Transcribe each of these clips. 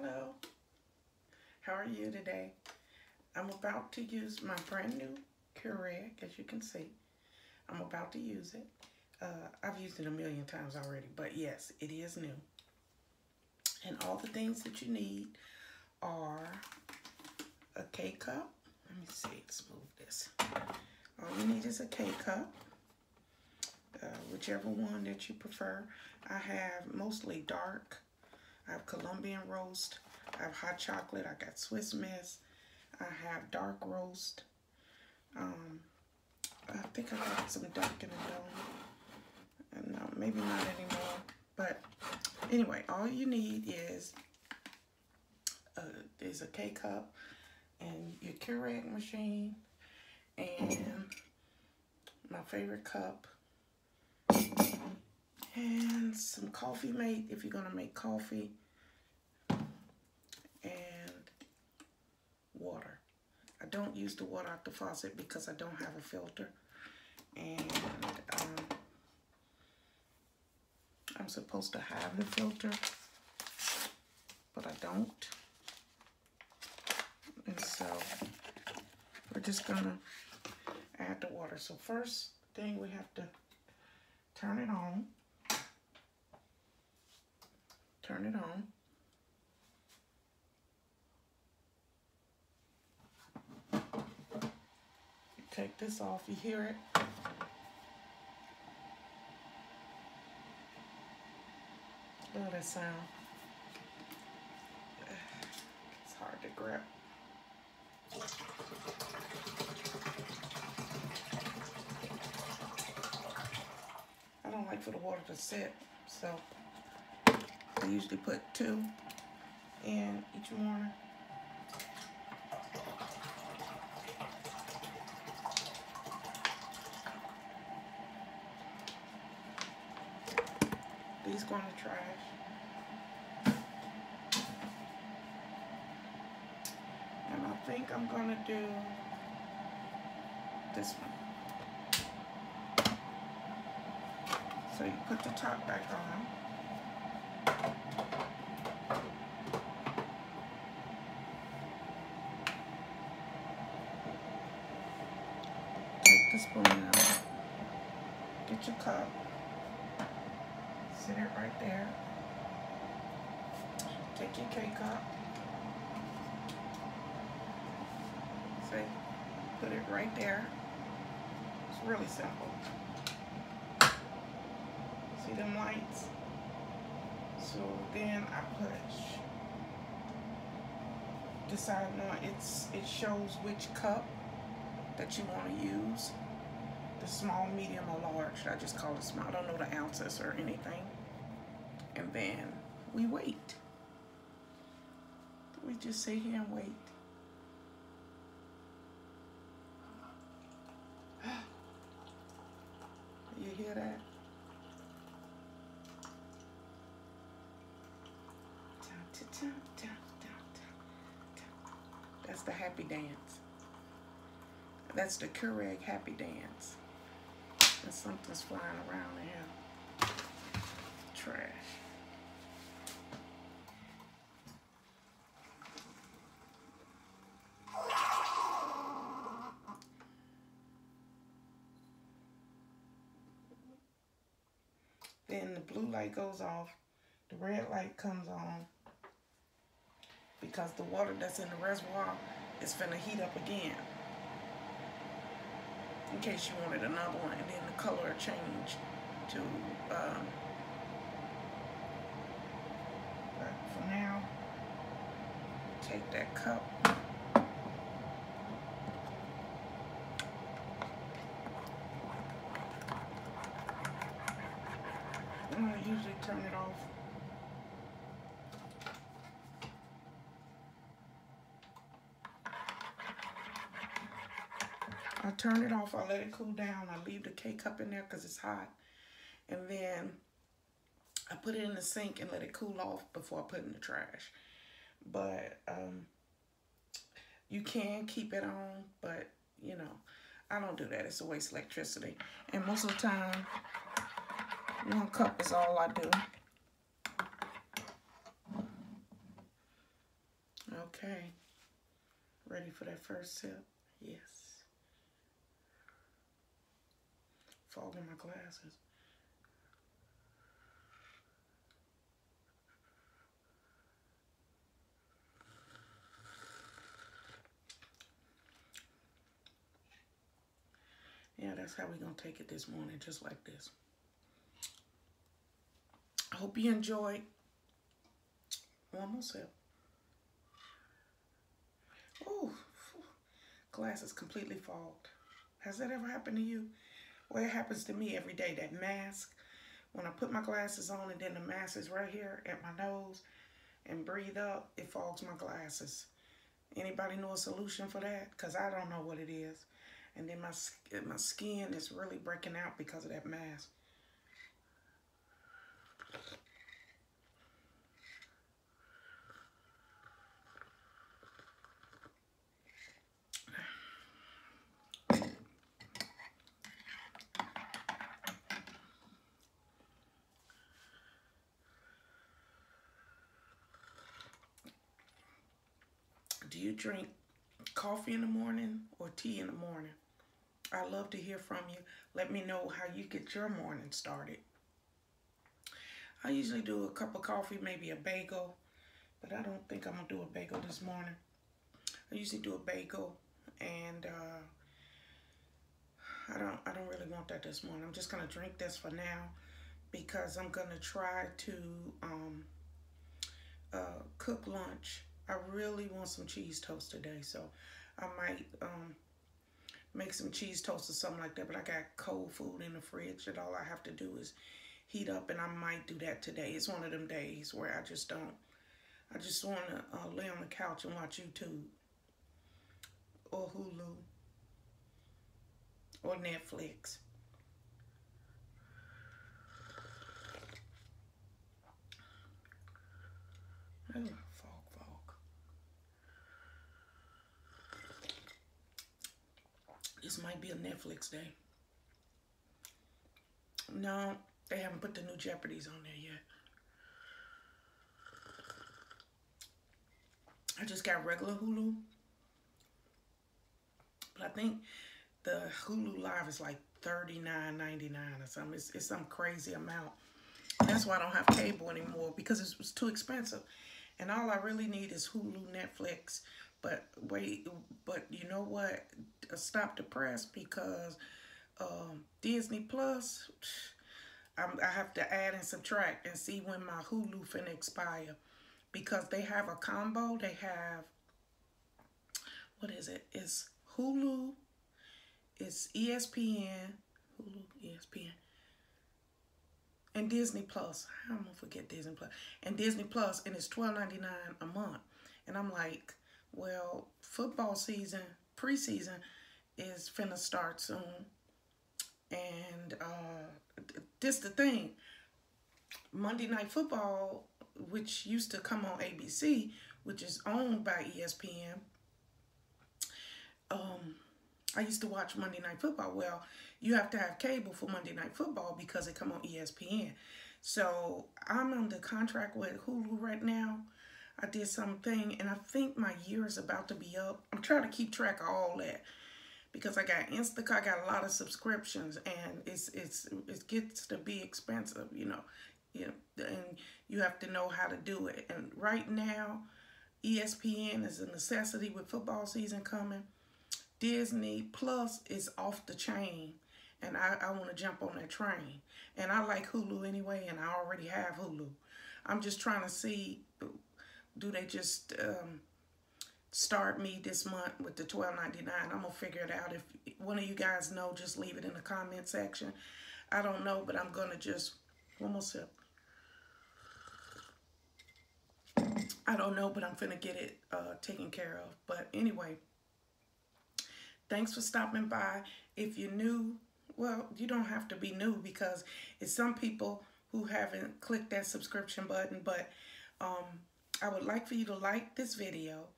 Hello, how are you today? I'm about to use my brand new Keurig, as you can see. I'm about to use it. I've used it a million times already, but yes, it is new. And all the things that you need are a K-cup. Let me see, let's move this. All you need is a K-cup, whichever one that you prefer. I have mostly dark. I have Colombian roast. I have hot chocolate. I got Swiss Miss. I have dark roast. I think I got some Dunkin' and no, maybe not anymore. But anyway, all you need is a K-cup and your Keurig machine and my favorite cup and some coffee mate if you're gonna make coffee, and water. I don't use the water out the faucet because I don't have a filter, and I'm supposed to have the filter, but I don't. And so we're just gonna add the water. So first thing, we have to turn it on. Turn it on. You take this off, you hear it? Oh, that sound. It's hard to grip. I don't like for the water to sit, so I usually put 2 in each morning. These go in the trash. And I think I'm gonna do this one. So you put the top back on. Take the spoon out. Get your cup. Sit it right there. Take your K-cup. See? Put it right there. It's really simple. See them lights? So then I push. Deciding on it shows which cup that you want to use. The small, medium, or large. I just call it small. I don't know the ounces or anything. And then we wait. We just sit here and wait. You hear that? That's the happy dance. That's the Keurig happy dance. And something's flying around in here. Trash. Then the blue light goes off, the red light comes on, because the water that's in the reservoir is finna heat up again. In case you wanted another one, and then the color change to, but for now, take that cup. I usually turn it off. I turn it off, I let it cool down. I leave the K-cup in there because it's hot. And then I put it in the sink and let it cool off before I put it in the trash. But you can keep it on, but you know, I don't do that. It's a waste of electricity. And most of the time, 1 cup is all I do. Okay. Ready for that first sip? Yes. Fogging my glasses. Yeah, that's how we're going to take it this morning, just like this. I hope you enjoyed. One more sip. Oh, glasses completely fogged. Has that ever happened to you? Well, it happens to me every day. That mask, when I put my glasses on and then the mask is right here at my nose and breathe up, it fogs my glasses. Anybody know a solution for that? Because I don't know what it is. And then my skin is really breaking out because of that mask. Do you drink coffee in the morning or tea in the morning? I love to hear from you. Let me know how you get your morning started. I usually do a cup of coffee, maybe a bagel, but I don't think I'm gonna do a bagel this morning. I usually do a bagel, and I don't really want that this morning. I'm just gonna drink this for now because I'm gonna try to cook lunch. I really want some cheese toast today, so I might make some cheese toast or something like that, but I got cold food in the fridge that all I have to do is heat up, and I might do that today. It's one of them days where I just want to lay on the couch and watch YouTube or Hulu or Netflix. Oh, fog. This might be a Netflix day. No, they haven't put the new Jeopardies on there yet. I just got regular Hulu. But I think the Hulu Live is like $39.99 or something. It's some crazy amount. That's why I don't have cable anymore, because it was too expensive. And all I really need is Hulu, Netflix. But you know what? Stop the press, because Disney Plus, I have to add and subtract and see when my Hulu finna expire, because they have a combo. They have, what is it? It's Hulu, it's ESPN, Hulu, ESPN, and Disney Plus. I'm gonna forget Disney Plus. And Disney Plus, and it's $12.99 a month. And I'm like, well, football season, preseason is finna start soon. And this the thing. Monday Night Football, which used to come on ABC, which is owned by ESPN. I used to watch Monday Night Football. Well, you have to have cable for Monday Night Football because it come on ESPN. So I'm under contract with Hulu right now. I did something, and I think my year is about to be up. I'm trying to keep track of all that, because I got Instacart, I got a lot of subscriptions, and it gets to be expensive, you know, and you have to know how to do it. And right now, ESPN is a necessity with football season coming. Disney Plus is off the chain, and I want to jump on that train. And I like Hulu anyway, and I already have Hulu. I'm just trying to see, do they just start me this month with the $12.99? I'm gonna figure it out. If one of you guys know, just leave it in the comment section. I don't know, but I'm gonna just, one more sip. I don't know, but I'm finna get it taken care of. But anyway, thanks for stopping by. If you're new, well, you don't have to be new, because it's some people who haven't clicked that subscription button. But I would like for you to like this video.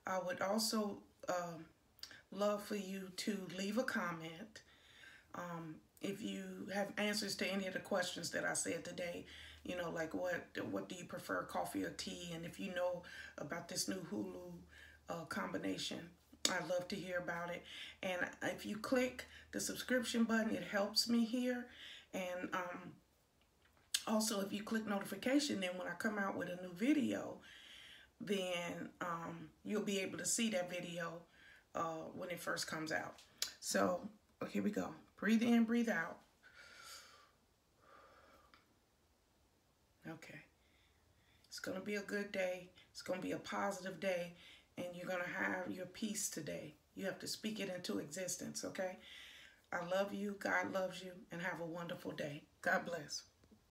I would also love for you to leave a comment. If you have answers to any of the questions that I said today, You know, like what do you prefer, coffee or tea? And if you know about this new Hulu combination, I'd love to hear about it. And if you click the subscription button, it helps me here. And also, if you click notification, then when I come out with a new video, then you'll be able to see that video when it first comes out. So here we go. Breathe in, breathe out. Okay. It's going to be a good day. It's going to be a positive day. And you're going to have your peace today. You have to speak it into existence, okay? I love you. God loves you. And have a wonderful day. God bless.